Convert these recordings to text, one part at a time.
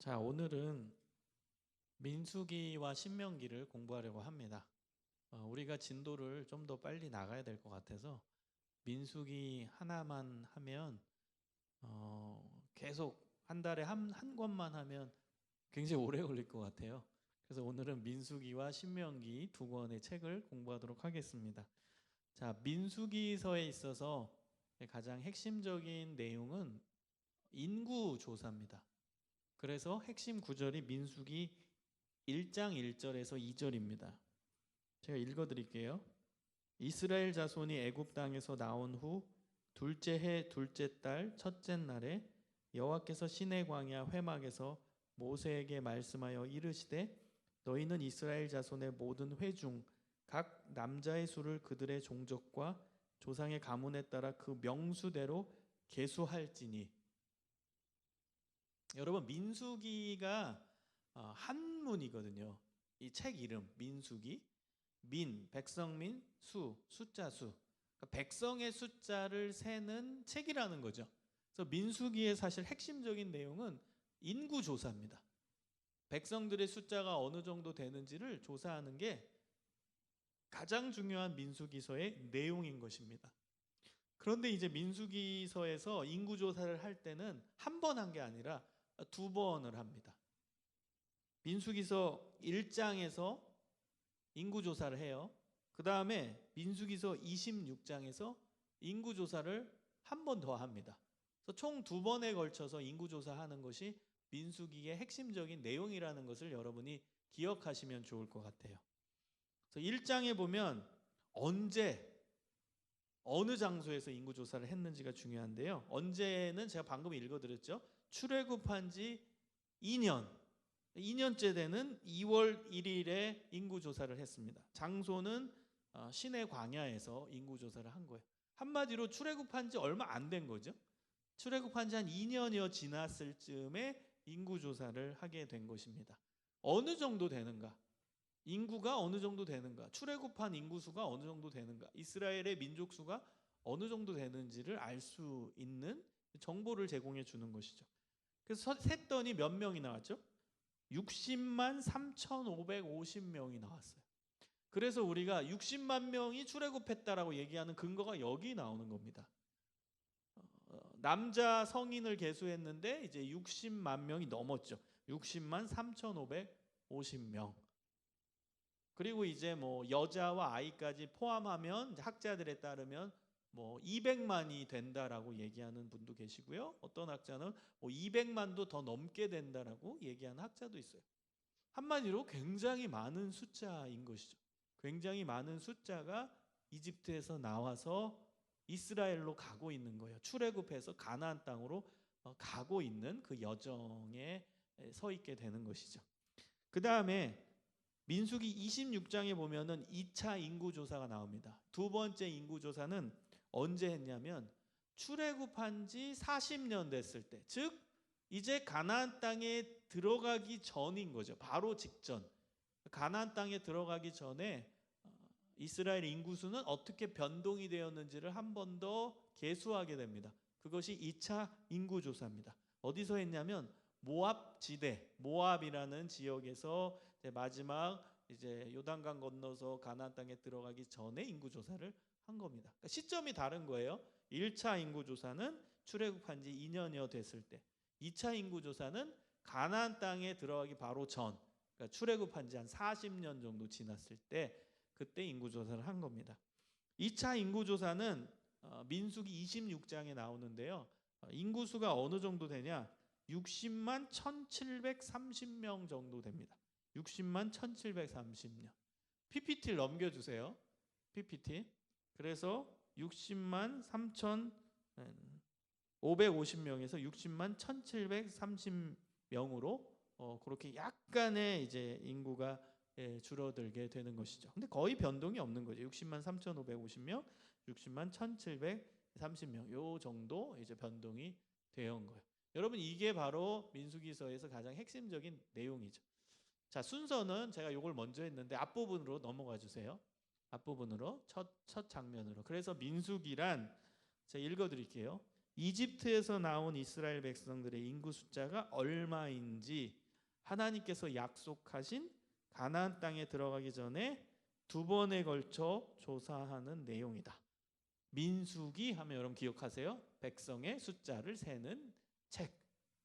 자, 오늘은 민수기와 신명기를 공부하려고 합니다. 우리가 진도를 좀 더 빨리 나가야 될 것 같아서 민수기 하나만 하면 계속 한 달에 한 권만 하면 굉장히 오래 걸릴 것 같아요. 그래서 오늘은 민수기와 신명기 두 권의 책을 공부하도록 하겠습니다. 자, 민수기서에 있어서 가장 핵심적인 내용은 인구 조사입니다. 그래서 핵심 구절이 민수기 1장 1절에서 2절입니다. 제가 읽어드릴게요. 이스라엘 자손이 애굽 땅에서 나온 후 둘째 해 둘째 달 첫째 날에 여호와께서 시내 광야 회막에서 모세에게 말씀하여 이르시되 너희는 이스라엘 자손의 모든 회 중 각 남자의 수를 그들의 종족과 조상의 가문에 따라 그 명수대로 계수할지니. 여러분, 민수기가 한문이거든요. 이 책 이름 민수기, 민, 백성민, 수, 숫자 수. 그러니까 백성의 숫자를 세는 책이라는 거죠. 그래서 민수기의 사실 핵심적인 내용은 인구 조사입니다. 백성들의 숫자가 어느 정도 되는지를 조사하는 게 가장 중요한 민수기서의 내용인 것입니다. 그런데 이제 민수기서에서 인구 조사를 할 때는 한 번 한 게 아니라 두 번을 합니다. 민수기서 1장에서 인구조사를 해요. 그 다음에 민수기서 26장에서 인구조사를 한 번 더 합니다. 그래서 총 두 번에 걸쳐서 인구조사하는 것이 민수기의 핵심적인 내용이라는 것을 여러분이 기억하시면 좋을 것 같아요. 그래서 1장에 보면 언제 어느 장소에서 인구조사를 했는지가 중요한데요. 언제는 제가 방금 읽어드렸죠. 출애굽한 지 2년째 되는 2월 1일에 인구조사를 했습니다. 장소는 시내 광야에서 인구조사를 한 거예요. 한마디로 출애굽한 지 얼마 안 된 거죠. 출애굽한 지 한 2년여 지났을 즈음에 인구조사를 하게 된 것입니다. 어느 정도 되는가? 인구가 어느 정도 되는가? 출애굽한 인구수가 어느 정도 되는가? 이스라엘의 민족수가 어느 정도 되는지를 알 수 있는 정보를 제공해 주는 것이죠. 그래서 셌더니 몇 명이 나왔죠? 60만 3,550명이 나왔어요. 그래서 우리가 60만 명이 출애굽했다라고 얘기하는 근거가 여기 나오는 겁니다. 남자 성인을 계수했는데 이제 60만 명이 넘었죠. 60만 3,550명. 그리고 이제 뭐 여자와 아이까지 포함하면 학자들에 따르면 뭐 200만이 된다라고 얘기하는 분도 계시고요. 어떤 학자는 뭐 200만도 더 넘게 된다라고 얘기하는 학자도 있어요. 한마디로 굉장히 많은 숫자인 것이죠. 굉장히 많은 숫자가 이집트에서 나와서 이스라엘로 가고 있는 거예요. 출애굽해서 가나안 땅으로 가고 있는 그 여정에 서 있게 되는 것이죠. 그 다음에 민수기 26장에 보면은 2차 인구조사가 나옵니다. 두 번째 인구조사는 언제 했냐면 출애굽한 지 40년 됐을 때, 즉 이제 가나안 땅에 들어가기 전인 거죠. 바로 직전. 가나안 땅에 들어가기 전에 이스라엘 인구수는 어떻게 변동이 되었는지를 한 번 더 계수하게 됩니다. 그것이 2차 인구조사입니다. 어디서 했냐면 모압 지대, 모압이라는 지역에서 마지막 이제 요단강 건너서 가나안 땅에 들어가기 전에 인구조사를 한 겁니다. 그러니까 시점이 다른 거예요. 1차 인구조사는 출애굽한 지 2년여 됐을 때, 2차 인구조사는 가나안 땅에 들어가기 바로 전, 그러니까 출애굽한 지 한 40년 정도 지났을 때 그때 인구조사를 한 겁니다. 2차 인구조사는 민수기 26장에 나오는데요. 인구수가 어느 정도 되냐? 60만 1730명 정도 됩니다. 60만 1730명. PPT를 넘겨주세요. PPT. 그래서 60만 3,550명에서 60만 1730명으로 그렇게 약간의 이제 인구가 줄어들게 되는 것이죠. 근데 거의 변동이 없는 거죠. 60만 3,550명, 60만 1730명 요 정도 이제 변동이 되어 온 거예요. 여러분, 이게 바로 민수기서에서 가장 핵심적인 내용이죠. 자, 순서는 제가 요걸 먼저 했는데 앞부분으로 넘어가 주세요. 앞부분으로 첫 장면으로. 그래서 민수기란 제가 읽어 드릴게요. 이집트에서 나온 이스라엘 백성들의 인구 숫자가 얼마인지 하나님께서 약속하신 가나안 땅에 들어가기 전에 두 번에 걸쳐 조사하는 내용이다. 민수기 하면 여러분 기억하세요? 백성의 숫자를 세는 책.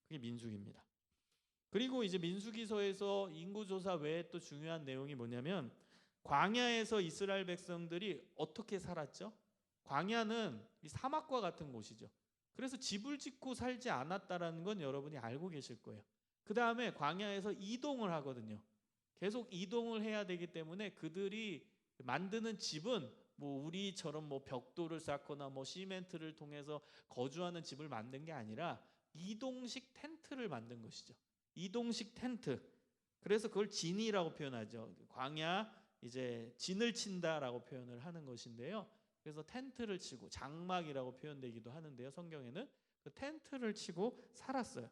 그게 민수기입니다. 그리고 이제 민수기서에서 인구조사 외에 또 중요한 내용이 뭐냐면 광야에서 이스라엘 백성들이 어떻게 살았죠? 광야는 이 사막과 같은 곳이죠. 그래서 집을 짓고 살지 않았다라는 건 여러분이 알고 계실 거예요. 그 다음에 광야에서 이동을 하거든요. 계속 이동을 해야 되기 때문에 그들이 만드는 집은 뭐 우리처럼 뭐 벽돌을 쌓거나 뭐 시멘트를 통해서 거주하는 집을 만든 게 아니라 이동식 텐트를 만든 것이죠. 이동식 텐트. 그래서 그걸 진이라고 표현하죠. 광야 이제 진을 친다라고 표현을 하는 것인데요. 그래서 텐트를 치고 장막이라고 표현되기도 하는데요. 성경에는 그 텐트를 치고 살았어요.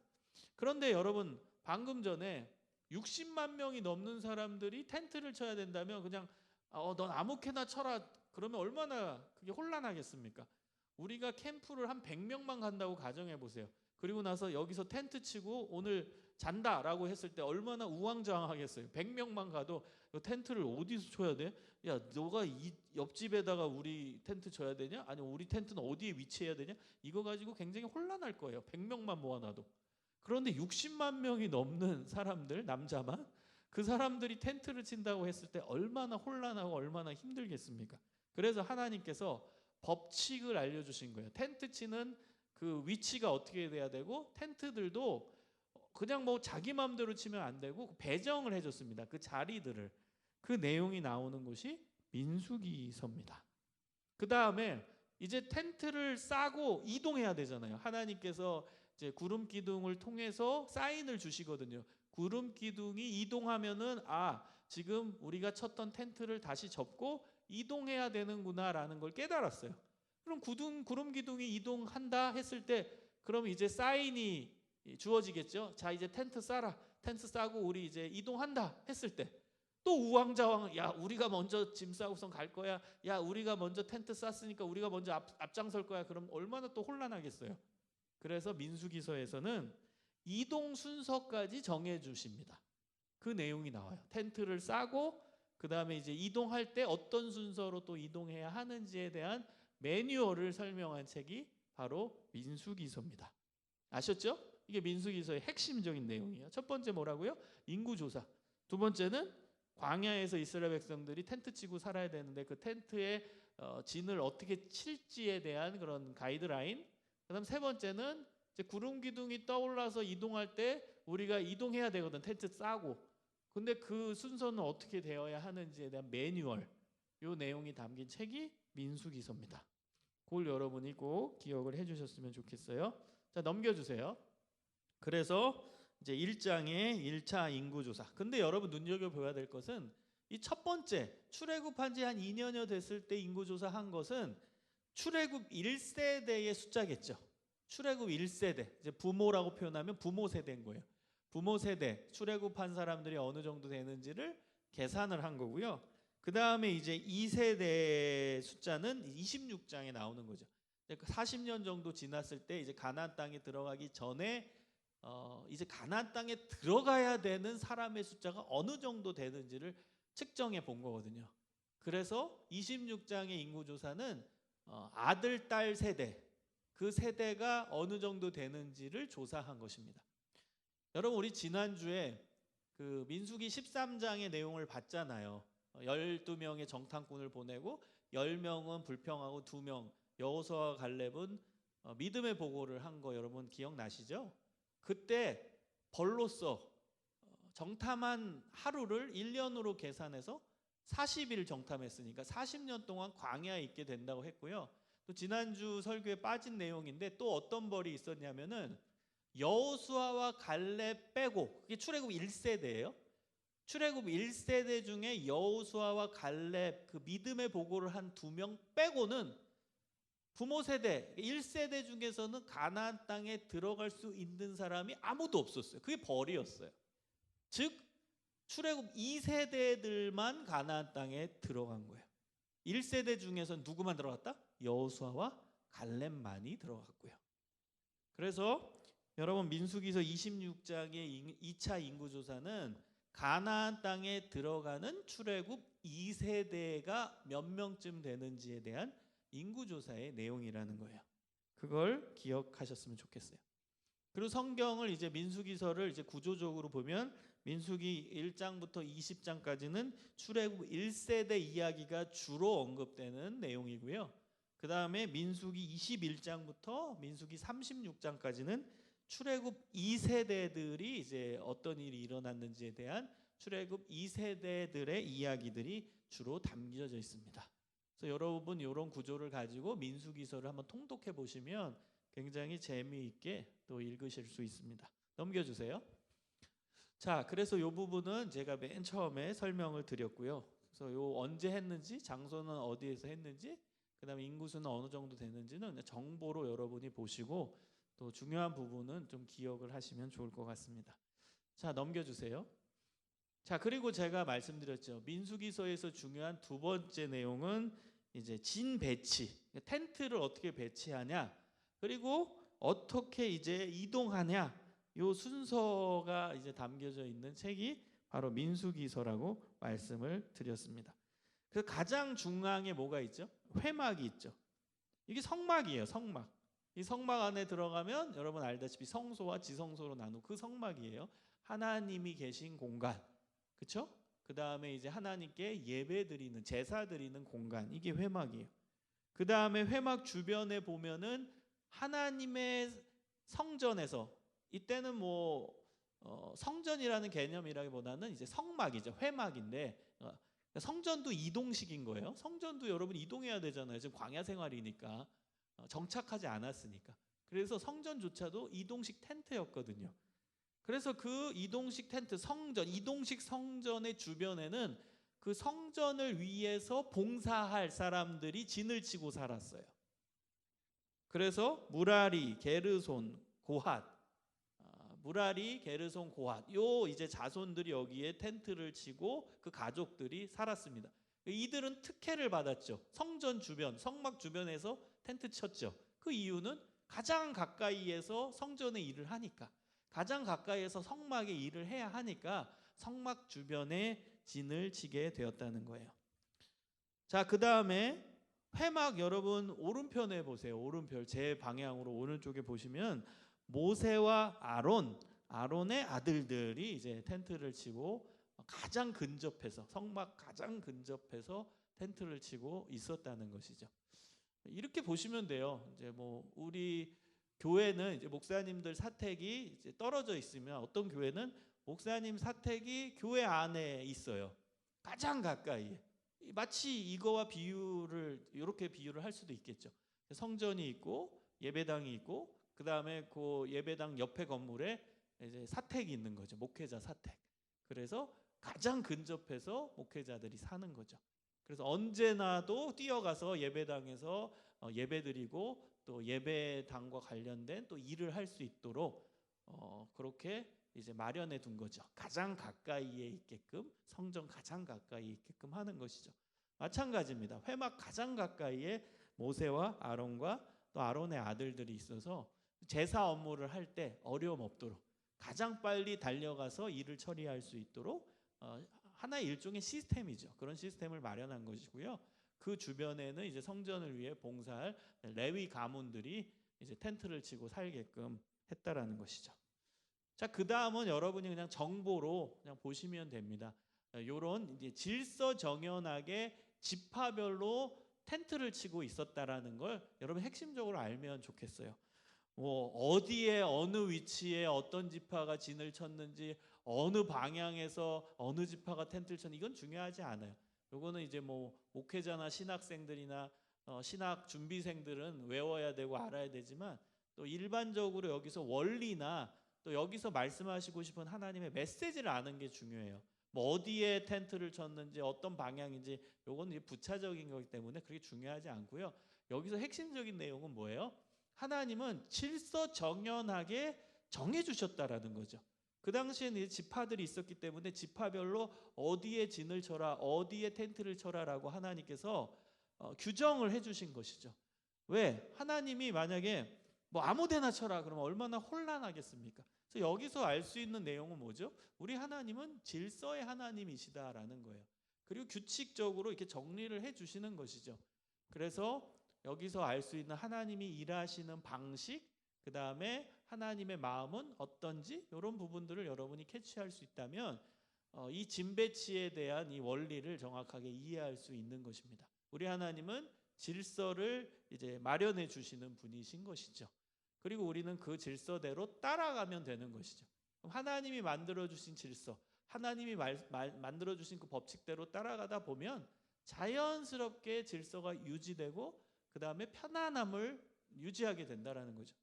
그런데 여러분 방금 전에 60만 명이 넘는 사람들이 텐트를 쳐야 된다면 그냥 넌 아무렇게나 쳐라 그러면 얼마나 그게 혼란하겠습니까? 우리가 캠프를 한 100명만 간다고 가정해 보세요. 그리고 나서 여기서 텐트 치고 오늘 잔다라고 했을 때 얼마나 우왕좌왕하겠어요. 100명만 가도 텐트를 어디서 쳐야 돼? 야, 너가 이 옆집에다가 우리 텐트 쳐야 되냐? 아니 우리 텐트는 어디에 위치해야 되냐? 이거 가지고 굉장히 혼란할 거예요. 100명만 모아놔도. 그런데 60만 명이 넘는 사람들, 남자만 그 사람들이 텐트를 친다고 했을 때 얼마나 혼란하고 얼마나 힘들겠습니까? 그래서 하나님께서 법칙을 알려주신 거예요. 텐트 치는 그 위치가 어떻게 돼야 되고 텐트들도 그냥 뭐 자기 마음대로 치면 안 되고 배정을 해줬습니다. 그 자리들을. 그 내용이 나오는 곳이 민수기서입니다. 그 다음에 이제 텐트를 싸고 이동해야 되잖아요. 하나님께서 이제 구름 기둥을 통해서 사인을 주시거든요. 구름 기둥이 이동하면은 지금 우리가 쳤던 텐트를 다시 접고 이동해야 되는구나라는 걸 깨달았어요. 그럼 구름 기둥이 이동한다 했을 때 그럼 이제 사인이 주어지겠죠. 자 이제 텐트 싸라. 텐트 싸고 우리 이제 이동한다 했을 때 또 우왕좌왕 야 우리가 먼저 짐 싸고선 갈 거야. 야 우리가 먼저 텐트 쌌으니까 우리가 먼저 앞장설 거야. 그럼 얼마나 또 혼란하겠어요. 그래서 민수기서에서는 이동 순서까지 정해 주십니다. 그 내용이 나와요. 텐트를 싸고 그 다음에 이제 이동할 때 어떤 순서로 또 이동해야 하는지에 대한 매뉴얼을 설명한 책이 바로 민수기서입니다. 아셨죠? 이게 민수기서의 핵심적인 내용이에요. 첫 번째 뭐라고요? 인구조사. 두 번째는 광야에서 이스라엘 백성들이 텐트 치고 살아야 되는데 그 텐트의 진을 어떻게 칠지에 대한 그런 가이드라인. 그다음 세 번째는 이제 구름 기둥이 떠올라서 이동할 때 우리가 이동해야 되거든. 텐트 싸고. 근데 그 순서는 어떻게 되어야 하는지에 대한 매뉴얼. 요 내용이 담긴 책이 민수기서입니다. 그걸 여러분이 꼭 기억을 해주셨으면 좋겠어요. 자 넘겨주세요. 그래서 이제 1장의 1차 인구조사. 근데 여러분 눈여겨봐야 될 것은 이 첫 번째 출애굽한 지 한 2년여 됐을 때 인구조사한 것은 출애굽 1세대의 숫자겠죠. 출애굽 1세대. 이제 부모라고 표현하면 부모 세대인 거예요. 부모 세대 출애굽한 사람들이 어느 정도 되는지를 계산을 한 거고요. 그 다음에 이제 2세대 숫자는 26장에 나오는 거죠. 40년 정도 지났을 때 이제 가나안 땅에 들어가기 전에 이제 가나안 땅에 들어가야 되는 사람의 숫자가 어느 정도 되는지를 측정해 본 거거든요. 그래서 26장의 인구조사는 아들, 딸 세대, 그 세대가 어느 정도 되는지를 조사한 것입니다. 여러분 우리 지난주에 그 민수기 13장의 내용을 봤잖아요. 12명의 정탐꾼을 보내고 10명은 불평하고 2명 여호수아와 갈렙은 믿음의 보고를 한 거 여러분 기억나시죠? 그때 벌로써 정탐한 하루를 1년으로 계산해서 40일 정탐했으니까 40년 동안 광야에 있게 된다고 했고요. 또 지난주 설교에 빠진 내용인데 또 어떤 벌이 있었냐면은 여호수아와 갈렙 빼고 그게 출애굽 1세대예요. 출애굽 1세대 중에 여호수아와 갈렙 그 믿음의 보고를 한 2명 빼고는 부모 세대 1세대 중에서는 가나안 땅에 들어갈 수 있는 사람이 아무도 없었어요. 그게 벌이었어요. 즉 출애굽 2세대들만 가나안 땅에 들어간 거예요. 1세대 중에서 누구만 들어갔다? 여호수아와 갈렙만이 들어갔고요. 그래서 여러분 민수기서 26장의 2차 인구조사는 가나안 땅에 들어가는 출애굽 2세대가 몇 명쯤 되는지에 대한 인구조사의 내용이라는 거예요. 그걸 기억하셨으면 좋겠어요. 그리고 성경을 이제 민수기서를 이제 구조적으로 보면 민수기 1장부터 20장까지는 출애굽 1세대 이야기가 주로 언급되는 내용이고요. 그 다음에 민수기 21장부터 민수기 36장까지는 출애굽 2세대들이 이제 어떤 일이 일어났는지에 대한 출애굽 2세대들의 이야기들이 주로 담겨져 있습니다. 그래서 여러분 이런 구조를 가지고 민수기서를 한번 통독해 보시면 굉장히 재미있게 또 읽으실 수 있습니다. 넘겨주세요. 자, 그래서 이 부분은 제가 맨 처음에 설명을 드렸고요. 그래서 요 언제 했는지, 장소는 어디에서 했는지, 그 다음에 인구수는 어느 정도 되는지는 정보로 여러분이 보시고 또 중요한 부분은 좀 기억을 하시면 좋을 것 같습니다. 자, 넘겨주세요. 자, 그리고 제가 말씀드렸죠. 민수기서에서 중요한 두 번째 내용은 이제 진 배치, 텐트를 어떻게 배치하냐, 그리고 어떻게 이제 이동하냐, 요 순서가 이제 담겨져 있는 책이 바로 민수기서라고 말씀을 드렸습니다. 그 가장 중앙에 뭐가 있죠? 회막이 있죠. 이게 성막이에요. 성막. 이 성막 안에 들어가면 여러분 알다시피 성소와 지성소로 나누고 그 성막이에요. 하나님이 계신 공간, 그렇죠? 그 다음에 이제 하나님께 예배 드리는, 제사 드리는 공간, 이게 회막이에요. 그 다음에 회막 주변에 보면은 하나님의 성전에서, 이때는 뭐 성전이라는 개념이라기보다는 이제 성막이죠. 회막인데 성전도 이동식인 거예요. 성전도 여러분 이동해야 되잖아요. 지금 광야 생활이니까 정착하지 않았으니까. 그래서 성전조차도 이동식 텐트였거든요. 그래서 그 이동식 텐트, 성전, 이동식 성전의 주변에는 그 성전을 위해서 봉사할 사람들이 진을 치고 살았어요. 그래서 무라리, 게르손, 고핫, 무라리, 게르손, 고핫, 요 이제 자손들이 여기에 텐트를 치고 그 가족들이 살았습니다. 이들은 특혜를 받았죠. 성전 주변, 성막 주변에서 텐트 쳤죠. 그 이유는 가장 가까이에서 성전의 일을 하니까, 가장 가까이에서 성막의 일을 해야 하니까 성막 주변에 진을 치게 되었다는 거예요. 자, 그 다음에 회막 여러분 오른편에 보세요. 오른편 제 방향으로 오른쪽에 보시면 모세와 아론의 아들들이 이제 텐트를 치고 가장 근접해서, 성막 가장 근접해서 텐트를 치고 있었다는 것이죠. 이렇게 보시면 돼요. 이제 뭐 우리 교회는 이제 목사님들 사택이 이제 떨어져 있으면, 어떤 교회는 목사님 사택이 교회 안에 있어요. 가장 가까이. 마치 이거와 이렇게 비유를 할 수도 있겠죠. 성전이 있고 예배당이 있고 그 다음에 그 예배당 옆에 건물에 이제 사택이 있는 거죠. 목회자 사택. 그래서 가장 근접해서 목회자들이 사는 거죠. 그래서 언제나도 뛰어가서 예배당에서 예배드리고 또 예배당과 관련된 또 일을 할 수 있도록 그렇게 이제 마련해 둔 거죠. 가장 가까이에 있게끔, 성전 가장 가까이에 있게끔 하는 것이죠. 마찬가지입니다. 회막 가장 가까이에 모세와 아론과 또 아론의 아들들이 있어서 제사 업무를 할 때 어려움 없도록 가장 빨리 달려가서 일을 처리할 수 있도록 하나의 일종의 시스템이죠. 그런 시스템을 마련한 것이고요. 그 주변에는 이제 성전을 위해 봉사할 레위 가문들이 이제 텐트를 치고 살게끔 했다라는 것이죠. 자, 그 다음은 여러분이 그냥 정보로 그냥 보시면 됩니다. 요런 이제 질서정연하게 지파별로 텐트를 치고 있었다라는 걸 여러분 핵심적으로 알면 좋겠어요. 뭐 어디에 어느 위치에 어떤 지파가 진을 쳤는지, 어느 방향에서 어느 지파가 텐트를 쳤는지 이건 중요하지 않아요. 요거는 이제 뭐 목회자나 신학생들이나 신학 준비생들은 외워야 되고 알아야 되지만, 또 일반적으로 여기서 원리나 또 여기서 말씀하시고 싶은 하나님의 메시지를 아는 게 중요해요. 뭐 어디에 텐트를 쳤는지 어떤 방향인지 요거는 부차적인 거기 때문에 그렇게 중요하지 않고요. 여기서 핵심적인 내용은 뭐예요? 하나님은 질서정연하게 정해주셨다라는 거죠. 그 당시에는 지파들이 있었기 때문에 지파별로 어디에 진을 쳐라, 어디에 텐트를 쳐라라고 하나님께서 규정을 해주신 것이죠. 왜? 하나님이 만약에 뭐 아무데나 쳐라 그러면 얼마나 혼란하겠습니까? 그래서 여기서 알 수 있는 내용은 뭐죠? 우리 하나님은 질서의 하나님이시다라는 거예요. 그리고 규칙적으로 이렇게 정리를 해주시는 것이죠. 그래서 여기서 알 수 있는 하나님이 일하시는 방식, 그 다음에 하나님의 마음은 어떤지 이런 부분들을 여러분이 캐치할 수 있다면 이 진 배치에 대한 이 원리를 정확하게 이해할 수 있는 것입니다. 우리 하나님은 질서를 이제 마련해 주시는 분이신 것이죠. 그리고 우리는 그 질서대로 따라가면 되는 것이죠. 하나님이 만들어 주신 질서, 하나님이 만들어 주신 그 법칙대로 따라가다 보면 자연스럽게 질서가 유지되고 그 다음에 편안함을 유지하게 된다는 거죠.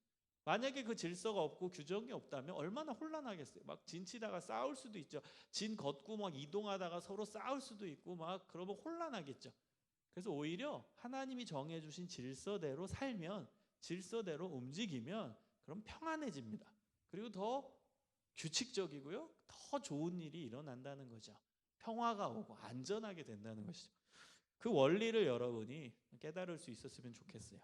만약에 그 질서가 없고 규정이 없다면 얼마나 혼란하겠어요. 막 진치다가 싸울 수도 있죠. 진 걷고 막 이동하다가 서로 싸울 수도 있고 막 그러면 혼란하겠죠. 그래서 오히려 하나님이 정해주신 질서대로 살면, 질서대로 움직이면 그럼 평안해집니다. 그리고 더 규칙적이고요, 더 좋은 일이 일어난다는 거죠. 평화가 오고 안전하게 된다는 것이죠. 그 원리를 여러분이 깨달을 수 있었으면 좋겠어요.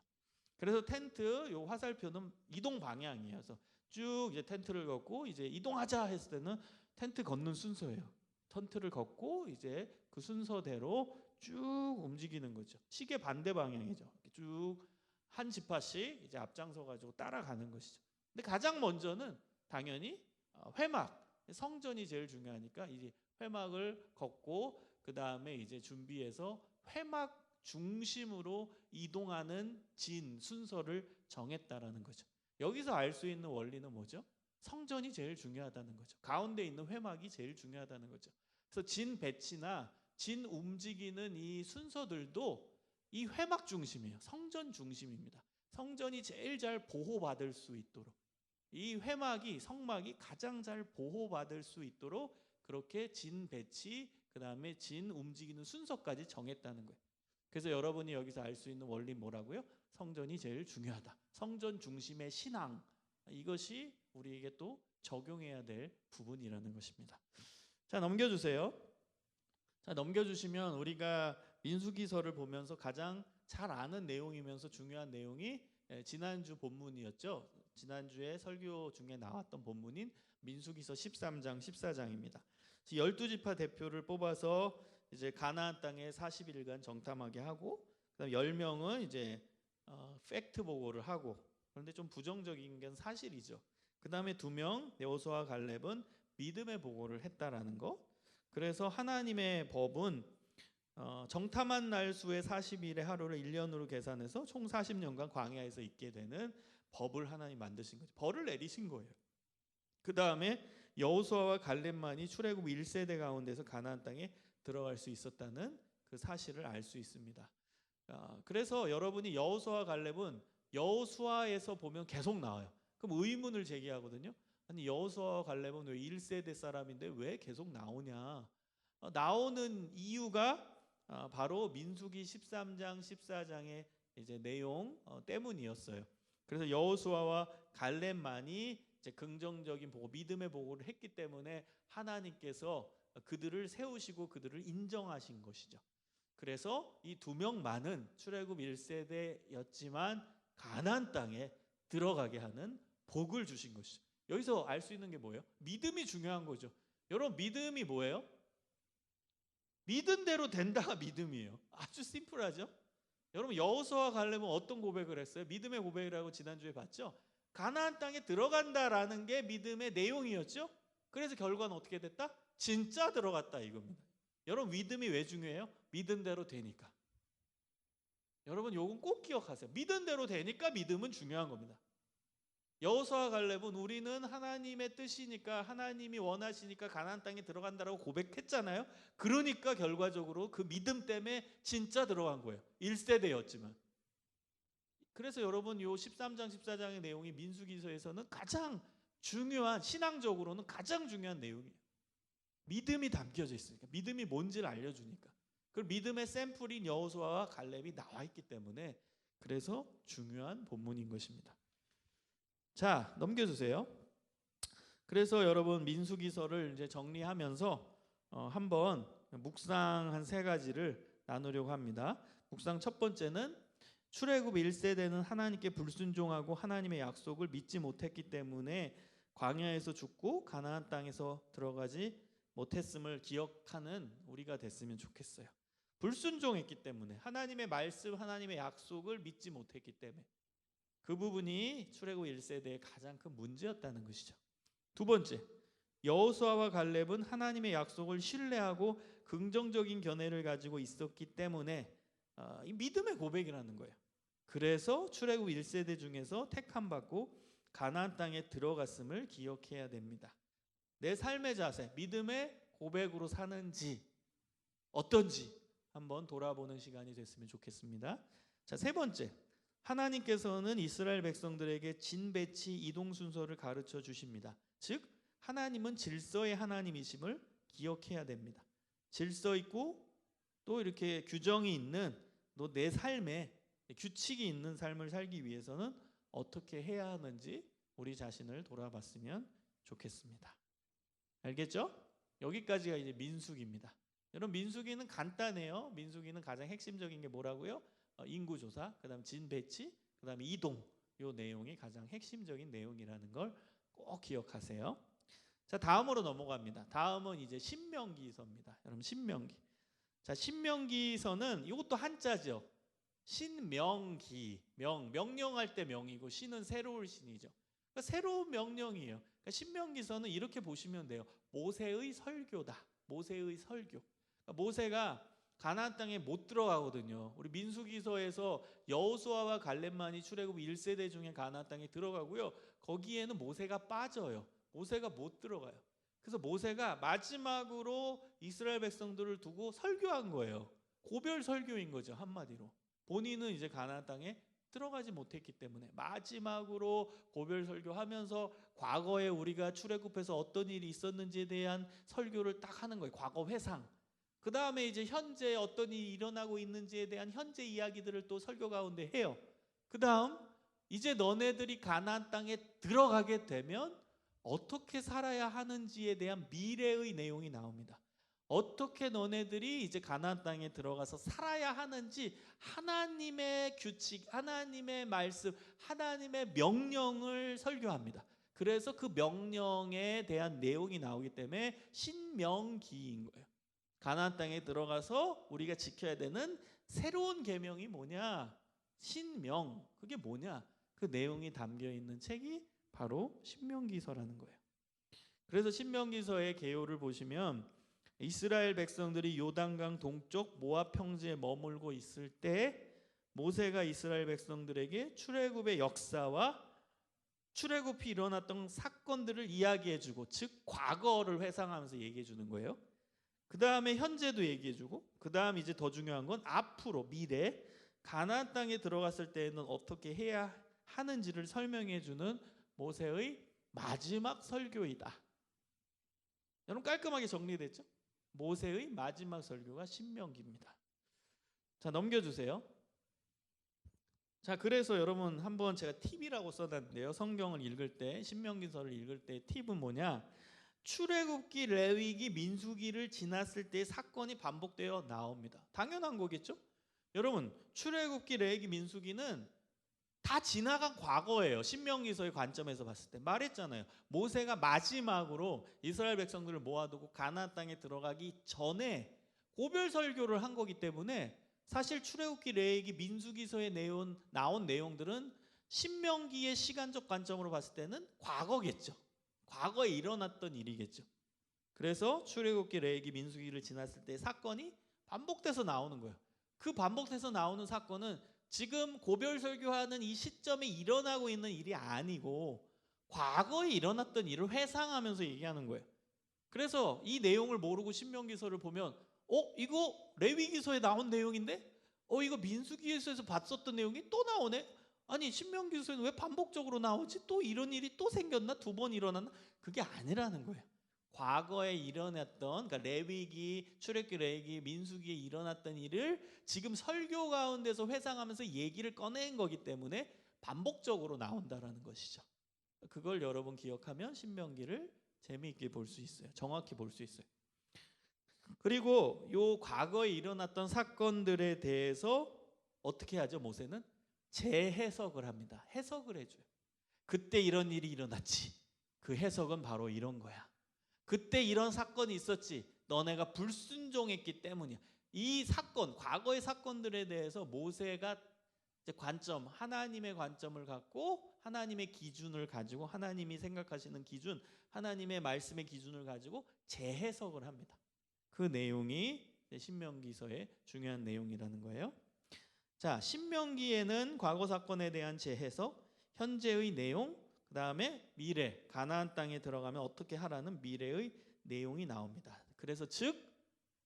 그래서 텐트 요 화살표는 이동 방향이에요. 그래서 쭉 이제 텐트를 걷고 이제 이동하자 했을 때는 텐트 걷는 순서예요. 텐트를 걷고 이제 그 순서대로 쭉 움직이는 거죠. 시계 반대 방향이죠. 쭉 한 지파씩 이제 앞장서 가지고 따라가는 것이죠. 근데 가장 먼저는 당연히 회막, 성전이 제일 중요하니까 이제 회막을 걷고 그 다음에 이제 준비해서 회막 중심으로 이동하는 진 순서를 정했다라는 거죠. 여기서 알 수 있는 원리는 뭐죠? 성전이 제일 중요하다는 거죠. 가운데 있는 회막이 제일 중요하다는 거죠. 그래서 진 배치나 진 움직이는 이 순서들도 이 회막 중심이에요. 성전 중심입니다. 성전이 제일 잘 보호받을 수 있도록, 이 회막이, 성막이 가장 잘 보호받을 수 있도록 그렇게 진 배치, 그 다음에 진 움직이는 순서까지 정했다는 거예요. 그래서 여러분이 여기서 알 수 있는 원리 뭐라고요? 성전이 제일 중요하다. 성전 중심의 신앙, 이것이 우리에게 또 적용해야 될 부분이라는 것입니다. 자, 넘겨주세요. 자, 넘겨주시면 우리가 민수기서를 보면서 가장 잘 아는 내용이면서 중요한 내용이 지난주 본문이었죠. 지난주에 설교 중에 나왔던 본문인 민수기서 13장 14장입니다. 12지파 대표를 뽑아서 이제 가나안 땅에 40일간 정탐하게 하고, 그다음 10명은 이제 팩트 보고를 하고, 그런데 좀 부정적인 건 사실이죠. 그다음에 2명 여호수아와 갈렙은 믿음의 보고를 했다라는 거. 그래서 하나님의 법은 정탐한 날 수의 40일의 하루를 1년으로 계산해서 총 40년간 광야에서 있게 되는 법을 하나님 만드신 거죠. 벌을 내리신 거예요. 그 다음에 여호수아와 갈렙만이 출애굽 1세대 가운데서 가나안 땅에 들어갈 수 있었다는 그 사실을 알 수 있습니다. 그래서 여러분이 여호수아와 갈렙은 여호수아에서 보면 계속 나와요. 그럼 의문을 제기하거든요. 아니 여호수아와 갈렙은 왜 1세대 사람인데 왜 계속 나오냐? 나오는 이유가 바로 민수기 13장 14장의 이제 내용 때문이었어요. 그래서 여호수아와 갈렙만이 이제 긍정적인 보고, 믿음의 보고를 했기 때문에 하나님께서 그들을 세우시고 그들을 인정하신 것이죠. 그래서 이 2명만은 출애굽 1세대였지만 가나안 땅에 들어가게 하는 복을 주신 것이죠. 여기서 알 수 있는 게 뭐예요? 믿음이 중요한 거죠. 여러분, 믿음이 뭐예요? 믿은 대로 된다가 믿음이에요. 아주 심플하죠? 여러분, 여호수아와 갈렙은 어떤 고백을 했어요? 믿음의 고백이라고 지난주에 봤죠? 가나안 땅에 들어간다라는 게 믿음의 내용이었죠? 그래서 결과는 어떻게 됐다? 진짜 들어갔다 이겁니다. 여러분, 믿음이 왜 중요해요? 믿은 대로 되니까. 여러분, 요건 꼭 기억하세요. 믿은 대로 되니까 믿음은 중요한 겁니다. 여호수아와 갈렙은 우리는 하나님의 뜻이니까, 하나님이 원하시니까 가나안 땅에 들어간다라고 고백했잖아요. 그러니까 결과적으로 그 믿음 때문에 진짜 들어간 거예요. 1세대였지만. 그래서 여러분, 요 13장 14장의 내용이 민수기서에서는 가장 중요한, 신앙적으로는 가장 중요한 내용이에요. 믿음이 담겨져 있으니까, 믿음이 뭔지를 알려주니까. 그 믿음의 샘플인 여호수아와 갈렙이 나와 있기 때문에 그래서 중요한 본문인 것입니다. 자, 넘겨주세요. 그래서 여러분, 민수기서를 이제 정리하면서 한번 묵상 한 3가지를 나누려고 합니다. 묵상 첫 번째는 출애굽 1세대는 하나님께 불순종하고 하나님의 약속을 믿지 못했기 때문에 광야에서 죽고 가나안 땅에서 들어가지 못했음을 기억하는 우리가 됐으면 좋겠어요. 불순종했기 때문에, 하나님의 말씀, 하나님의 약속을 믿지 못했기 때문에 그 부분이 출애굽 1세대의 가장 큰 문제였다는 것이죠. 두 번째, 여호수아와 갈렙은 하나님의 약속을 신뢰하고 긍정적인 견해를 가지고 있었기 때문에 이 믿음의 고백이라는 거예요. 그래서 출애굽 1세대 중에서 택함 받고 가나안 땅에 들어갔음을 기억해야 됩니다. 내 삶의 자세, 믿음의 고백으로 사는지 어떤지 한번 돌아보는 시간이 됐으면 좋겠습니다. 자, 세 번째, 하나님께서는 이스라엘 백성들에게 진배치 이동 순서를 가르쳐 주십니다. 즉 하나님은 질서의 하나님이심을 기억해야 됩니다. 질서 있고 또 이렇게 규정이 있는, 또 내 삶에 규칙이 있는 삶을 살기 위해서는 어떻게 해야 하는지 우리 자신을 돌아봤으면 좋겠습니다. 알겠죠? 여기까지가 이제 민수기입니다. 여러분, 민수기는 간단해요. 민수기는 가장 핵심적인 게 뭐라고요? 인구조사, 그 다음 진배치, 그 다음 이동, 이 내용이 가장 핵심적인 내용이라는 걸 꼭 기억하세요. 자, 다음으로 넘어갑니다. 다음은 이제 신명기서입니다. 여러분, 신명기. 자, 신명기서는 이것도 한자죠. 신명기, 명령할 때 명이고 신은 새로운 신이죠. 그러니까 새로운 명령이에요. 그러니까 신명기서는 이렇게 보시면 돼요. 모세의 설교다. 모세의 설교. 그러니까 모세가 가나안 땅에 못 들어가거든요. 우리 민수기서에서 여호수아와 갈렙만이 출애굽 1세대 중에 가나안 땅에 들어가고요. 거기에는 모세가 빠져요. 모세가 못 들어가요. 그래서 모세가 마지막으로 이스라엘 백성들을 두고 설교한 거예요. 고별 설교인 거죠, 한마디로. 본인은 이제 가나안 땅에 들어가지 못했기 때문에 마지막으로 고별 설교하면서 과거에 우리가 출애굽해서 어떤 일이 있었는지에 대한 설교를 딱 하는 거예요. 과거 회상. 그 다음에 이제 현재 어떤 일이 일어나고 있는지에 대한 현재 이야기들을 또 설교 가운데 해요. 그 다음 이제 너네들이 가나안 땅에 들어가게 되면 어떻게 살아야 하는지에 대한 미래의 내용이 나옵니다. 어떻게 너네들이 이제 가나안 땅에 들어가서 살아야 하는지 하나님의 규칙, 하나님의 말씀, 하나님의 명령을 설교합니다. 그래서 그 명령에 대한 내용이 나오기 때문에 신명기인 거예요. 가나안 땅에 들어가서 우리가 지켜야 되는 새로운 계명이 뭐냐? 신명. 그게 뭐냐? 그 내용이 담겨 있는 책이 바로 신명기서라는 거예요. 그래서 신명기서의 개요를 보시면 이스라엘 백성들이 요단강 동쪽 모압 평지에 머물고 있을 때 모세가 이스라엘 백성들에게 출애굽의 역사와 출애굽이 일어났던 사건들을 이야기해주고, 즉 과거를 회상하면서 얘기해주는 거예요. 그 다음에 현재도 얘기해주고, 그 다음 이제 더 중요한 건 앞으로 미래 가나안 땅에 들어갔을 때는 어떻게 해야 하는지를 설명해주는 모세의 마지막 설교이다. 여러분, 깔끔하게 정리됐죠? 모세의 마지막 설교가 신명기입니다. 자, 넘겨주세요. 자, 그래서 여러분 한번 제가 팁이라고 써놨는데요. 성경을 읽을 때, 신명기서를 읽을 때 팁은 뭐냐? 출애굽기, 레위기, 민수기를 지났을 때 사건이 반복되어 나옵니다. 당연한 거겠죠? 여러분, 출애굽기, 레위기, 민수기는 다 지나간 과거예요. 신명기서의 관점에서 봤을 때. 말했잖아요. 모세가 마지막으로 이스라엘 백성들을 모아두고 가나안 땅에 들어가기 전에 고별 설교를 한 거기 때문에 사실 출애굽기, 레위기, 민수기서에 나온 내용들은 신명기의 시간적 관점으로 봤을 때는 과거겠죠. 과거에 일어났던 일이겠죠. 그래서 출애굽기, 레위기, 민수기를 지났을 때 사건이 반복돼서 나오는 거예요. 그 반복돼서 나오는 사건은 지금 고별 설교하는 이 시점에 일어나고 있는 일이 아니고 과거에 일어났던 일을 회상하면서 얘기하는 거예요. 그래서 이 내용을 모르고 신명기서를 보면 이거 레위기서에 나온 내용인데 이거 민수기에서 봤었던 내용이 또 나오네? 아니, 신명기서에는 왜 반복적으로 나오지? 또 이런 일이 또 생겼나? 2번 일어났나? 그게 아니라는 거예요. 과거에 일어났던, 그러니까 레위기, 출애굽기, 레위기, 민수기에 일어났던 일을 지금 설교 가운데서 회상하면서 얘기를 꺼낸 거기 때문에 반복적으로 나온다라는 것이죠. 그걸 여러분 기억하면 신명기를 재미있게 볼 수 있어요. 정확히 볼 수 있어요. 그리고 요 과거에 일어났던 사건들에 대해서 어떻게 하죠? 모세는 재해석을 합니다. 해석을 해줘요. 그때 이런 일이 일어났지. 그 해석은 바로 이런 거야. 그때 이런 사건이 있었지. 너네가 불순종했기 때문이야. 이 사건, 과거의 사건들에 대해서 모세가 이제 관점, 하나님의 관점을 갖고 하나님의 기준을 가지고 하나님이 생각하시는 기준, 하나님의 말씀의 기준을 가지고 재해석을 합니다. 그 내용이 신명기서의 중요한 내용이라는 거예요. 자, 신명기에는 과거 사건에 대한 재해석, 현재의 내용, 그 다음에 미래, 가나안 땅에 들어가면 어떻게 하라는 미래의 내용이 나옵니다. 그래서 즉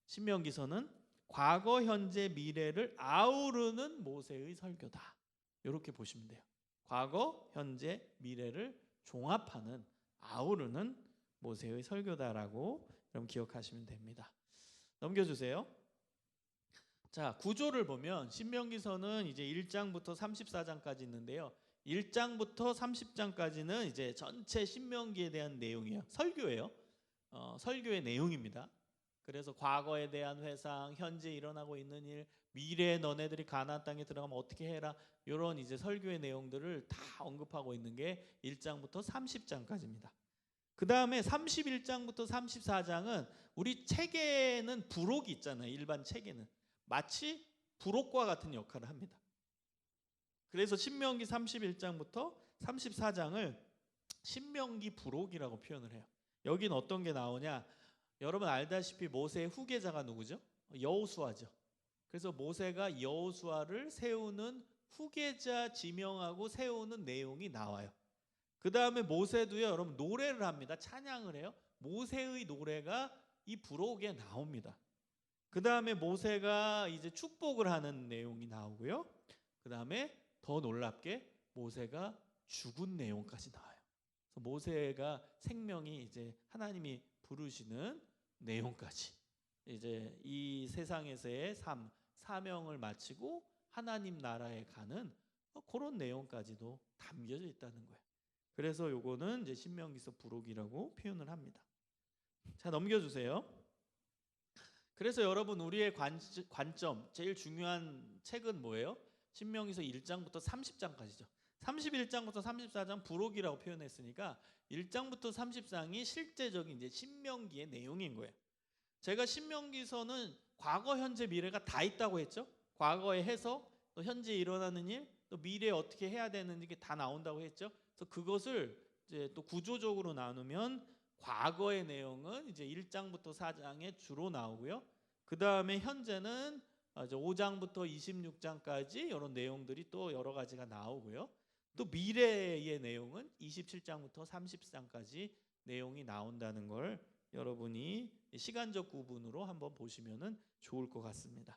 신명기서는 과거, 현재, 미래를 아우르는 모세의 설교다. 이렇게 보시면 돼요. 과거, 현재, 미래를 종합하는, 아우르는 모세의 설교다라고 여러분 기억하시면 됩니다. 넘겨주세요. 자, 구조를 보면 신명기서는 이제 1장부터 34장까지 있는데요. 1장부터 30장까지는 이제 전체 신명기에 대한 내용이에요. 설교예요. 설교의 내용입니다. 그래서 과거에 대한 회상, 현재 일어나고 있는 일, 미래에 너네들이 가나안 땅에 들어가면 어떻게 해라, 이런 이제 설교의 내용들을 다 언급하고 있는 게 1장부터 30장까지입니다. 그 다음에 31장부터 34장은 우리 책에는 부록이 있잖아요. 일반 책에는 마치 부록과 같은 역할을 합니다. 그래서 신명기 31장부터 34장을 신명기 부록이라고 표현을 해요. 여기는 어떤 게 나오냐? 여러분 알다시피 모세의 후계자가 누구죠? 여호수아죠. 그래서 모세가 여호수아를 세우는 후계자 지명하고 세우는 내용이 나와요. 그 다음에 모세도요, 여러분 노래를 합니다. 찬양을 해요. 모세의 노래가 이 부록에 나옵니다. 그 다음에 모세가 이제 축복을 하는 내용이 나오고요. 그 다음에 더 놀랍게 모세가 죽은 내용까지 나와요. 그래서 모세가 생명이 이제 하나님이 부르시는 내용까지, 이제 이 세상에서의 삶, 사명을 마치고 하나님 나라에 가는 그런 내용까지도 담겨져 있다는 거예요. 그래서 요거는 이제 신명기서 부록이라고 표현을 합니다. 자, 넘겨주세요. 그래서 여러분 우리의 관점, 제일 중요한 책은 뭐예요? 신명기서 1장부터 30장까지죠. 31장부터 34장 부록이라고 표현했으니까 1장부터 30장이 실제적인 이제 신명기의 내용인 거예요. 제가 신명기서는 과거, 현재, 미래가 다 있다고 했죠. 과거의 해석, 또 현재 일어나는 일, 또 미래에 어떻게 해야 되는지 다 나온다고 했죠. 그래서 그것을 이제 또 구조적으로 나누면 과거의 내용은 이제 1장부터 4장에 주로 나오고요. 그 다음에 현재는 이제 5장부터 26장까지 이런 내용들이 또 여러 가지가 나오고요. 또 미래의 내용은 27장부터 30장까지 내용이 나온다는 걸 여러분이 시간적 구분으로 한번 보시면은 좋을 것 같습니다.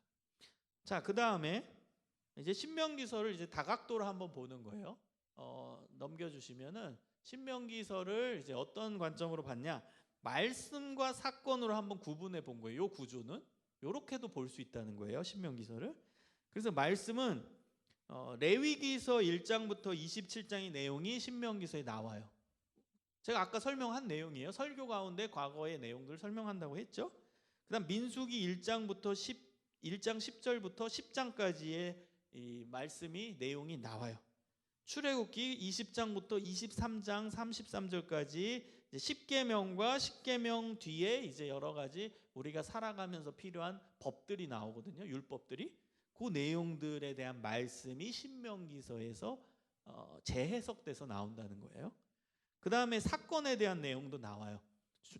자, 그 다음에 이제 신명기서를 이제 다각도로 한번 보는 거예요. 넘겨주시면은 신명기서를 이제 어떤 관점으로 봤냐? 말씀과 사건으로 한번 구분해 본 거예요. 이 구조는 이렇게도 볼 수 있다는 거예요. 신명기서를. 그래서 말씀은 레위기서 1장부터 27장의 내용이 신명기서에 나와요. 제가 아까 설명한 내용이에요. 설교 가운데 과거의 내용들을 설명한다고 했죠. 그 다음 민수기 1장부터 1장 10절부터 10장까지의 이 말씀이 내용이 나와요. 출애굽기 20장부터 23장 33절까지 십계명과 십계명 뒤에 이제 여러 가지 우리가 살아가면서 필요한 법들이 나오거든요. 율법들이. 그 내용들에 대한 말씀이 신명기서에서 재해석돼서 나온다는 거예요. 그 다음에 사건에 대한 내용도 나와요.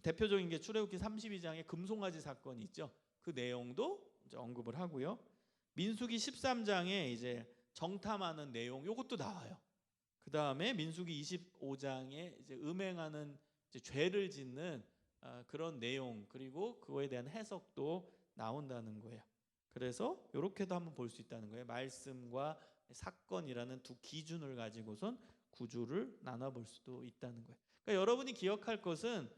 대표적인 게 출애굽기 32장의 금송아지 사건이 있죠. 그 내용도 이제 언급을 하고요. 민수기 13장에 이제 정탐하는 내용, 이것도 나와요. 그 다음에 민수기 25장에 이제 음행하는 이제 죄를 짓는 그런 내용, 그리고 그거에 대한 해석도 나온다는 거예요. 그래서 이렇게도 한번 볼 수 있다는 거예요. 말씀과 사건이라는 두 기준을 가지고선 구조를 나눠볼 수도 있다는 거예요. 그러니까 여러분이 기억할 것은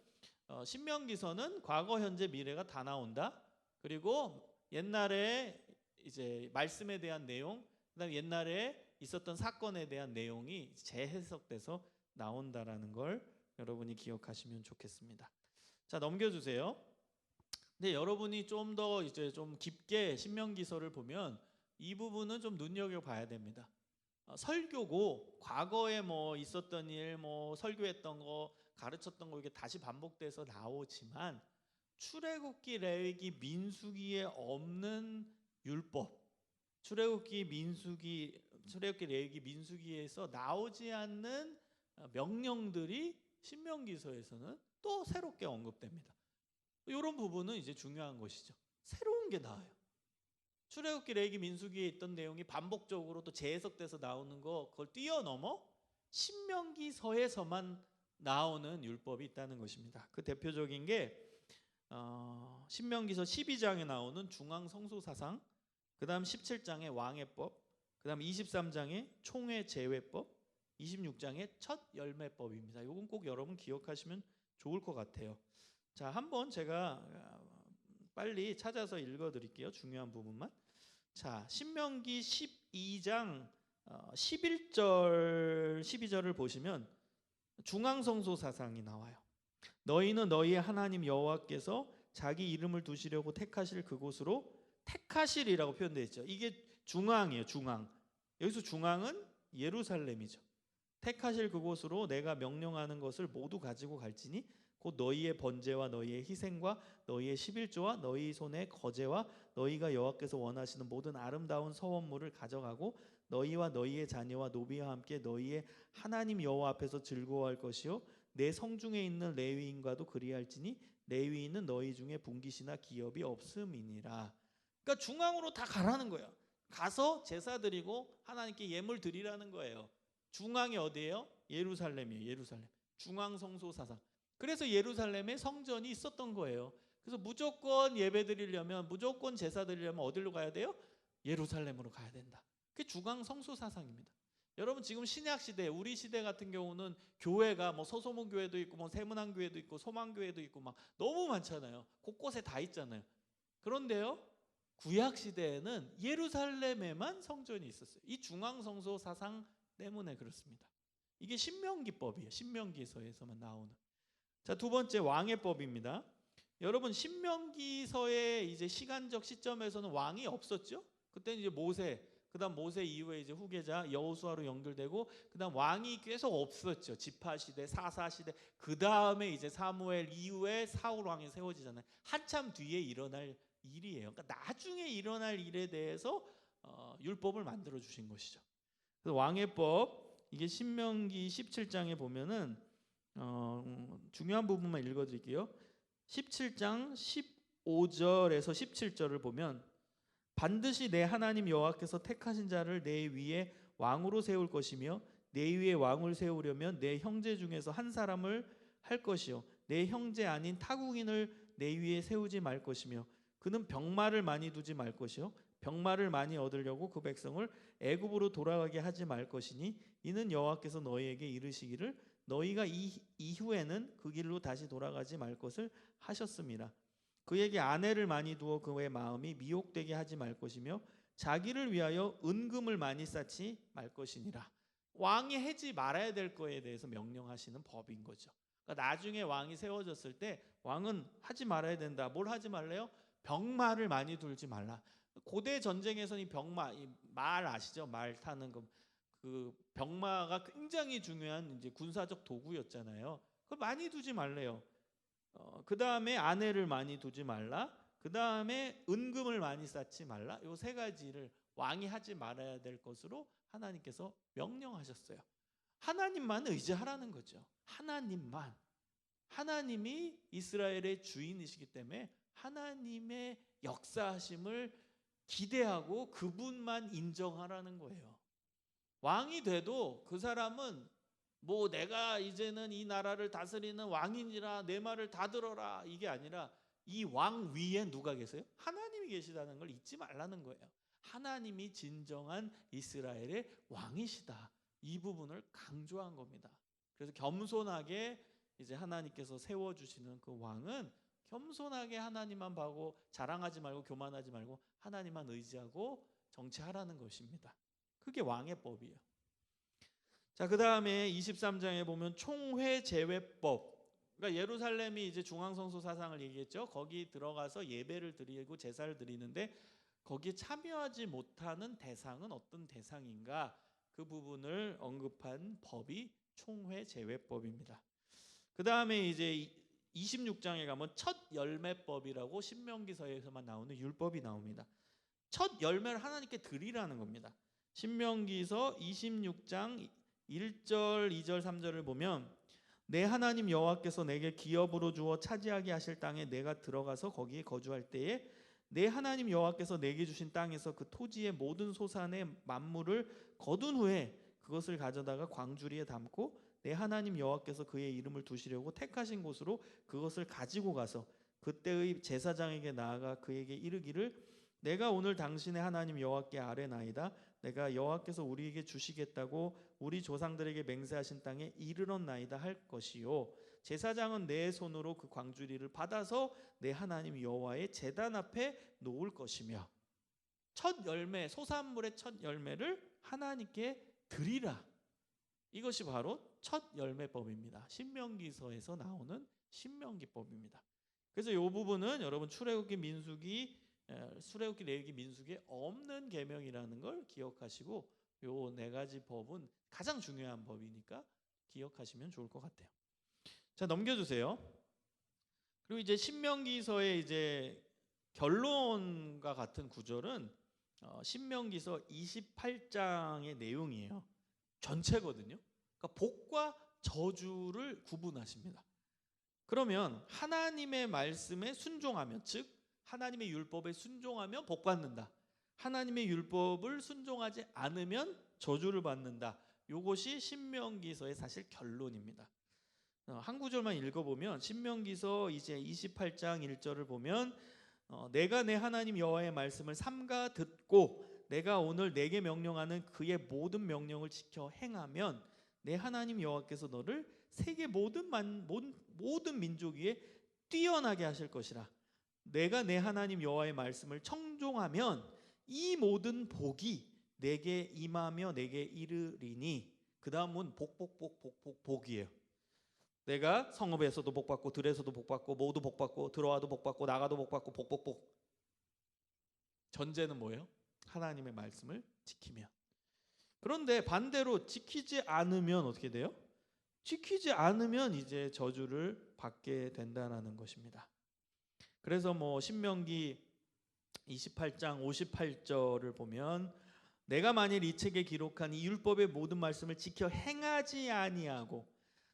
신명기서는 과거, 현재, 미래가 다 나온다. 그리고 옛날에 이제 말씀에 대한 내용, 그다음에 옛날에 있었던 사건에 대한 내용이 재해석돼서 나온다라는 걸 여러분이 기억하시면 좋겠습니다. 자, 넘겨주세요. 근데 여러분이 좀 더 이제 좀 깊게 신명기서를 보면 이 부분은 좀 눈여겨 봐야 됩니다. 설교고 과거에 뭐 있었던 일, 뭐 설교했던 거, 가르쳤던 거 이게 다시 반복돼서 나오지만 출애굽기, 레위기, 민수기에 없는 율법, 출애굽기, 레위기, 민수기에서 나오지 않는 명령들이 신명기서에서는 또 새롭게 언급됩니다. 이런 부분은 이제 중요한 것이죠. 새로운 게 나와요. 출애굽기, 레위기, 민수기에 있던 내용이 반복적으로 또 재해석돼서 나오는 거, 그걸 뛰어넘어 신명기서에서만 나오는 율법이 있다는 것입니다. 그 대표적인 게 신명기서 12장에 나오는 중앙성소사상, 그 다음 17장의 왕해법, 그 다음 23장의 총회제회법, 26장의 첫 열매법입니다. 이건 꼭 여러분 기억하시면 좋을 것 같아요. 자, 한번 제가 빨리 찾아서 읽어드릴게요. 중요한 부분만. 자, 신명기 12장 11절 12절을 보시면 중앙성소 사상이 나와요. 너희는 너희의 하나님 여호와께서 자기 이름을 두시려고 택하실 그곳으로, 택하실이라고 표현되어 있죠. 이게 중앙이에요. 중앙. 여기서 중앙은 예루살렘이죠. 택하실 그곳으로 내가 명령하는 것을 모두 가지고 갈지니 곧 너희의 번제와 너희의 희생과 너희의 11조와 너희 손의 거제와 너희가 여호와께서 원하시는 모든 아름다운 서원물을 가져가고 너희와 너희의 자녀와 노비와 함께 너희의 하나님 여호와 앞에서 즐거워할 것이요 내 성중에 있는 레위인과도 그리할지니 레위인은 너희 중에 분깃이나 기업이 없음이니라. 그러니까 중앙으로 다 가라는 거예요. 가서 제사 드리고 하나님께 예물 드리라는 거예요. 중앙이 어디예요? 예루살렘이에요. 예루살렘. 중앙 성소 사상. 그래서 예루살렘에 성전이 있었던 거예요. 그래서 무조건 예배 드리려면, 무조건 제사 드리려면 어디로 가야 돼요? 예루살렘으로 가야 된다. 그게 중앙 성소 사상입니다. 여러분 지금 신약 시대, 우리 시대 같은 경우는 교회가 뭐 서소문 교회도 있고 뭐 세문안 교회도 있고 소망 교회도 있고 막 너무 많잖아요. 곳곳에 다 있잖아요. 그런데요, 구약 시대에는 예루살렘에만 성전이 있었어요. 이 중앙 성소 사상 때문에 그렇습니다. 이게 신명기법이에요. 신명기서에서만 나오는. 자, 두 번째 왕해법입니다. 여러분 신명기서의 이제 시간적 시점에서는 왕이 없었죠. 그때는 이제 모세, 그다음 모세 이후에 이제 후계자 여호수아로 연결되고, 그다음 왕이 계속 없었죠. 지파 시대, 사사 시대, 그다음에 이제 사무엘 이후에 사울 왕이 세워지잖아요. 한참 뒤에 일어날 일이에요. 그러니까 나중에 일어날 일에 대해서 율법을 만들어 주신 것이죠. 그래서 왕해법, 이게 신명기 17장에 보면은 중요한 부분만 읽어드릴게요. 17장 15절에서 17절을 보면 반드시 내 하나님 여호와께서 택하신 자를 내 위에 왕으로 세울 것이며 내 위에 왕을 세우려면 내 형제 중에서 한 사람을 할 것이요 내 형제 아닌 타국인을 내 위에 세우지 말 것이며 그는 병마를 많이 두지 말 것이요 병마를 많이 얻으려고 그 백성을 애굽으로 돌아가게 하지 말 것이니 이는 여호와께서 너희에게 이르시기를 너희가 이후에는 그 길로 다시 돌아가지 말 것을 하셨습니다. 그에게 아내를 많이 두어 그의 마음이 미혹되게 하지 말 것이며 자기를 위하여 은금을 많이 쌓지 말 것이니라. 왕이 하지 말아야 될 거에 대해서 명령하시는 법인 거죠. 그러니까 나중에 왕이 세워졌을 때 왕은 하지 말아야 된다. 뭘 하지 말래요? 병마를 많이 둘지 말라. 고대 전쟁에서는 이 병마, 이 말 아시죠? 말 타는 그 병마가 굉장히 중요한 이제 군사적 도구였잖아요. 그걸 많이 두지 말래요. 그 다음에 아내를 많이 두지 말라. 그 다음에 은금을 많이 쌓지 말라. 이 세 가지를 왕이 하지 말아야 될 것으로 하나님께서 명령하셨어요. 하나님만 의지하라는 거죠. 하나님만. 하나님이 이스라엘의 주인이시기 때문에 하나님의 역사하심을 기대하고 그분만 인정하라는 거예요. 왕이 돼도 그 사람은 뭐 내가 이제는 이 나라를 다스리는 왕이니라 내 말을 다 들어라 이게 아니라 이 왕 위에 누가 계세요? 하나님이 계시다는 걸 잊지 말라는 거예요. 하나님이 진정한 이스라엘의 왕이시다. 이 부분을 강조한 겁니다. 그래서 겸손하게 이제 하나님께서 세워주시는 그 왕은 겸손하게 하나님만 보고 자랑하지 말고 교만하지 말고 하나님만 의지하고 정치하라는 것입니다. 그게 왕의 법이에요. 자, 그 다음에 23장에 보면 총회제회법. 그러니까 예루살렘이 이제 중앙성소 사상을 얘기했죠. 거기 들어가서 예배를 드리고 제사를 드리는데 거기에 참여하지 못하는 대상은 어떤 대상인가? 그 부분을 언급한 법이 총회제외법입니다. 그 다음에 이제 26장에 가면 첫 열매법이라고 신명기서에서만 나오는 율법이 나옵니다. 첫 열매를 하나님께 드리라는 겁니다. 신명기서 26장 1절, 2절, 3절을 보면 내 하나님 여호와께서 내게 기업으로 주어 차지하게 하실 땅에 내가 들어가서 거기에 거주할 때에 내 하나님 여호와께서 내게 주신 땅에서 그 토지의 모든 소산의 만물을 거둔 후에 그것을 가져다가 광주리에 담고 내 하나님 여호와께서 그의 이름을 두시려고 택하신 곳으로 그것을 가지고 가서 그때의 제사장에게 나아가 그에게 이르기를 내가 오늘 당신의 하나님 여호와께 아뢰나이다. 내가 여호와께서 우리에게 주시겠다고 우리 조상들에게 맹세하신 땅에 이르렀나이다 할 것이요. 제사장은 내 손으로 그 광주리를 받아서 내 하나님 여호와의 제단 앞에 놓을 것이며 첫 열매, 소산물의 첫 열매를 하나님께 드리라. 이것이 바로 첫 열매법입니다. 신명기서에서 나오는 신명기법입니다. 그래서 이 부분은 여러분 출애굽기, 민수기, 출애굽기, 레위기, 민수기에 없는 계명이라는 걸 기억하시고 요 네 가지 법은 가장 중요한 법이니까 기억하시면 좋을 것 같아요. 자, 넘겨주세요. 그리고 이제 신명기서의 이제 결론과 같은 구절은 신명기서 28장의 내용이에요. 전체거든요. 그러니까 복과 저주를 구분하십니다. 그러면 하나님의 말씀에 순종하면, 즉 하나님의 율법에 순종하면 복 받는다. 하나님의 율법을 순종하지 않으면 저주를 받는다. 이것이 신명기서의 사실 결론입니다. 한 구절만 읽어보면 신명기서 이제 28장 1절을 보면 내가 내 하나님 여호와의 말씀을 삼가 듣고 내가 오늘 내게 명령하는 그의 모든 명령을 지켜 행하면 내 하나님 여호와께서 너를 세계 모든 민족 위에 뛰어나게 하실 것이라. 내가 내 하나님 여호와의 말씀을 청종하면 이 모든 복이 내게 임하며 내게 이르리니. 그 다음은 복이에요. 내가 성읍에서도 복받고 들에서도 복받고 모두 복받고 들어와도 복받고 나가도 복받고 복. 전제는 뭐예요? 하나님의 말씀을 지키면. 그런데 반대로 지키지 않으면 어떻게 돼요? 지키지 않으면 이제 저주를 받게 된다는 것입니다. 그래서 신명기 28장 58절을 보면 내가 만일 이 책에 기록한 이 율법의 모든 말씀을 지켜 행하지 아니하고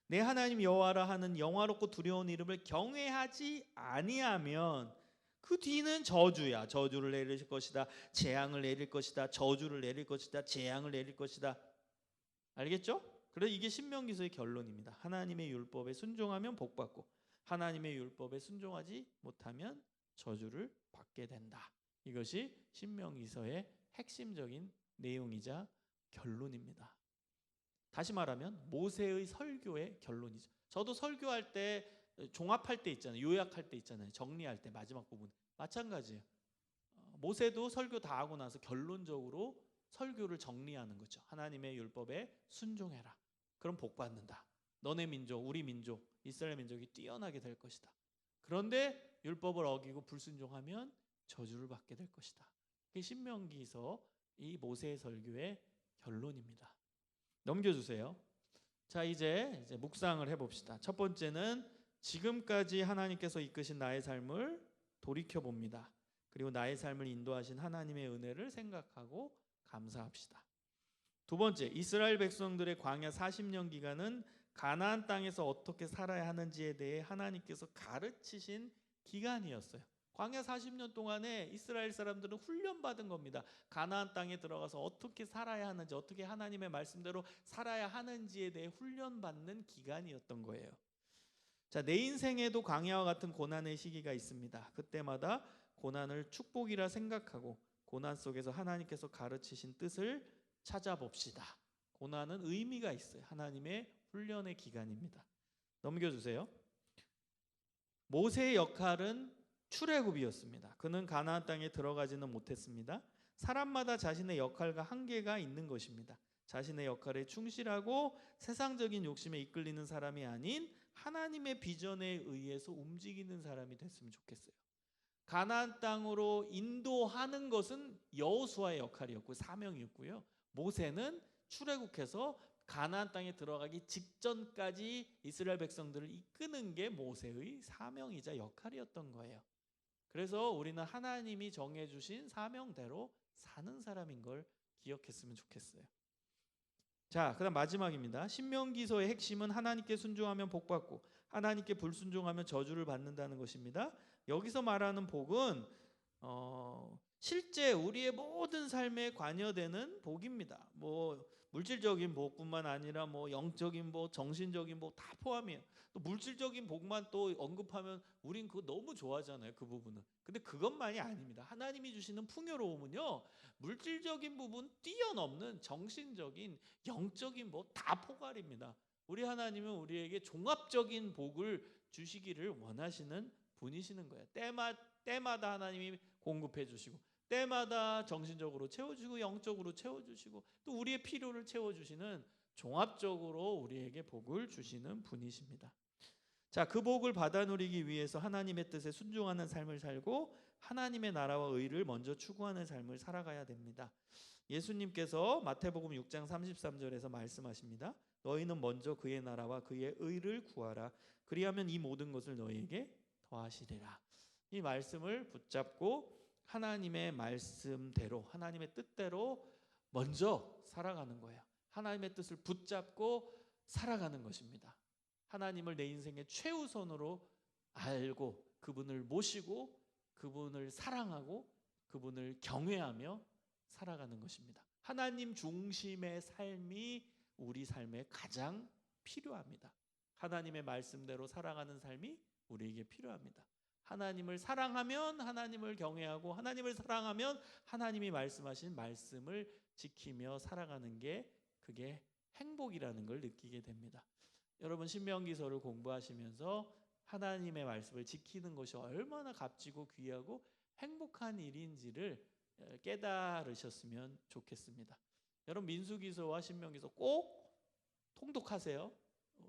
내 하나님 여호와라 하는 영화롭고 두려운 이름을 경외하지 아니하면 그 뒤는 저주야. 저주를 내릴 것이다. 재앙을 내릴 것이다. 저주를 내릴 것이다. 재앙을 내릴 것이다. 알겠죠? 그래서 이게 신명기서의 결론입니다. 하나님의 율법에 순종하면 복받고 하나님의 율법에 순종하지 못하면 저주를 받게 된다. 이것이 신명기서의 핵심적인 내용이자 결론입니다. 다시 말하면 모세의 설교의 결론이죠. 저도 설교할 때 종합할 때 있잖아요. 요약할 때 있잖아요. 정리할 때 마지막 부분 마찬가지예요. 모세도 설교 다 하고 나서 결론적으로 설교를 정리하는 거죠. 하나님의 율법에 순종해라. 그럼 복 받는다. 너네 민족, 우리 민족, 이스라엘 민족이 뛰어나게 될 것이다. 그런데 율법을 어기고 불순종하면 저주를 받게 될 것이다. 그게 신명기서 이 모세의 설교의 결론입니다. 넘겨주세요. 자, 이제 묵상을 해봅시다. 첫 번째는 지금까지 하나님께서 이끄신 나의 삶을 돌이켜봅니다. 그리고 나의 삶을 인도하신 하나님의 은혜를 생각하고 감사합시다. 두 번째, 이스라엘 백성들의 광야 40년 기간은 가나안 땅에서 어떻게 살아야 하는지에 대해 하나님께서 가르치신 기간이었어요. 광야 40년 동안에 이스라엘 사람들은 훈련받은 겁니다. 가나안 땅에 들어가서 어떻게 살아야 하는지, 어떻게 하나님의 말씀대로 살아야 하는지에 대해 훈련받는 기간이었던 거예요. 자, 내 인생에도 광야와 같은 고난의 시기가 있습니다. 그때마다 고난을 축복이라 생각하고 고난 속에서 하나님께서 가르치신 뜻을 찾아봅시다. 고난은 의미가 있어요. 하나님의 훈련의 기간입니다. 넘겨주세요. 모세의 역할은 출애굽이었습니다. 그는 가나안 땅에 들어가지는 못했습니다. 사람마다 자신의 역할과 한계가 있는 것입니다. 자신의 역할에 충실하고 세상적인 욕심에 이끌리는 사람이 아닌 하나님의 비전에 의해서 움직이는 사람이 됐으면 좋겠어요. 가나안 땅으로 인도하는 것은 여호수아의 역할이었고 사명이었고요. 모세는 출애굽해서 가나안 땅에 들어가기 직전까지 이스라엘 백성들을 이끄는 게 모세의 사명이자 역할이었던 거예요. 그래서 우리는 하나님이 정해주신 사명대로 사는 사람인 걸 기억했으면 좋겠어요. 자, 그다음 마지막입니다. 신명기서의 핵심은 하나님께 순종하면 복 받고 하나님께 불순종하면 저주를 받는다는 것입니다. 여기서 말하는 복은 실제 우리의 모든 삶에 관여되는 복입니다. 뭐 물질적인 복뿐만 아니라 뭐 영적인 복, 정신적인 복 다 포함이에요. 또 물질적인 복만 또 언급하면 우린 그거 너무 좋아하잖아요. 그 부분은. 근데 그것만이 아닙니다. 하나님이 주시는 풍요로움은요, 물질적인 부분 뛰어넘는 정신적인, 영적인 복 다 포괄입니다. 우리 하나님은 우리에게 종합적인 복을 주시기를 원하시는 분이시는 거예요. 때마다 하나님이 공급해 주시고, 때마다 정신적으로 채워주시고, 영적으로 채워주시고, 또 우리의 필요를 채워주시는, 종합적으로 우리에게 복을 주시는 분이십니다. 자, 그 복을 받아 누리기 위해서 하나님의 뜻에 순종하는 삶을 살고 하나님의 나라와 의를 먼저 추구하는 삶을 살아가야 됩니다. 예수님께서 마태복음 6장 33절에서 말씀하십니다. 너희는 먼저 그의 나라와 그의 의를 구하라. 그리하면 이 모든 것을 너희에게 더하시리라. 이 말씀을 붙잡고 하나님의 말씀대로, 하나님의 뜻대로 먼저 살아가는 거예요. 하나님의 뜻을 붙잡고 살아가는 것입니다. 하나님을 내 인생의 최우선으로 알고 그분을 모시고 그분을 사랑하고 그분을 경외하며 살아가는 것입니다. 하나님 중심의 삶이 우리 삶에 가장 필요합니다. 하나님의 말씀대로 살아가는 삶이 우리에게 필요합니다. 하나님을 사랑하면 하나님을 경외하고 하나님을 사랑하면 하나님이 말씀하신 말씀을 지키며 살아가는 게 그게 행복이라는 걸 느끼게 됩니다. 여러분 신명기서를 공부하시면서 하나님의 말씀을 지키는 것이 얼마나 값지고 귀하고 행복한 일인지를 깨달으셨으면 좋겠습니다. 여러분 민수기서와 신명기서 꼭 통독하세요.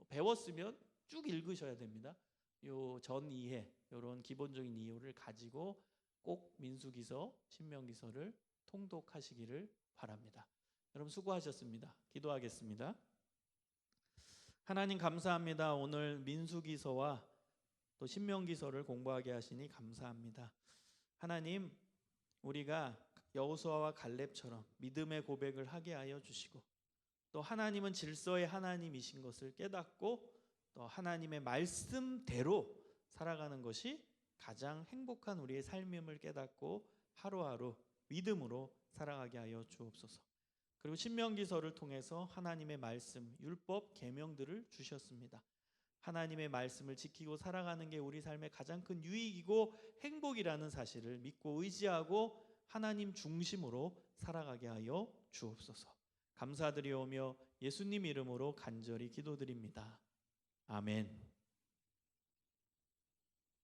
배웠으면 쭉 읽으셔야 됩니다. 요 전 이해, 이런 기본적인 이해를 가지고 꼭 민수기서, 신명기서를 통독하시기를 바랍니다. 여러분 수고하셨습니다. 기도하겠습니다. 하나님 감사합니다. 오늘 민수기서와 또 신명기서를 공부하게 하시니 감사합니다. 하나님, 우리가 여호수아와 갈렙처럼 믿음의 고백을 하게 하여 주시고 또 하나님은 질서의 하나님이신 것을 깨닫고 또 하나님의 말씀대로 살아가는 것이 가장 행복한 우리의 삶임을 깨닫고 하루하루 믿음으로 살아가게 하여 주옵소서. 그리고 신명기서를 통해서 하나님의 말씀, 율법, 계명들을 주셨습니다. 하나님의 말씀을 지키고 살아가는 게 우리 삶의 가장 큰 유익이고 행복이라는 사실을 믿고 의지하고 하나님 중심으로 살아가게 하여 주옵소서. 감사드리오며 예수님 이름으로 간절히 기도드립니다. 아멘.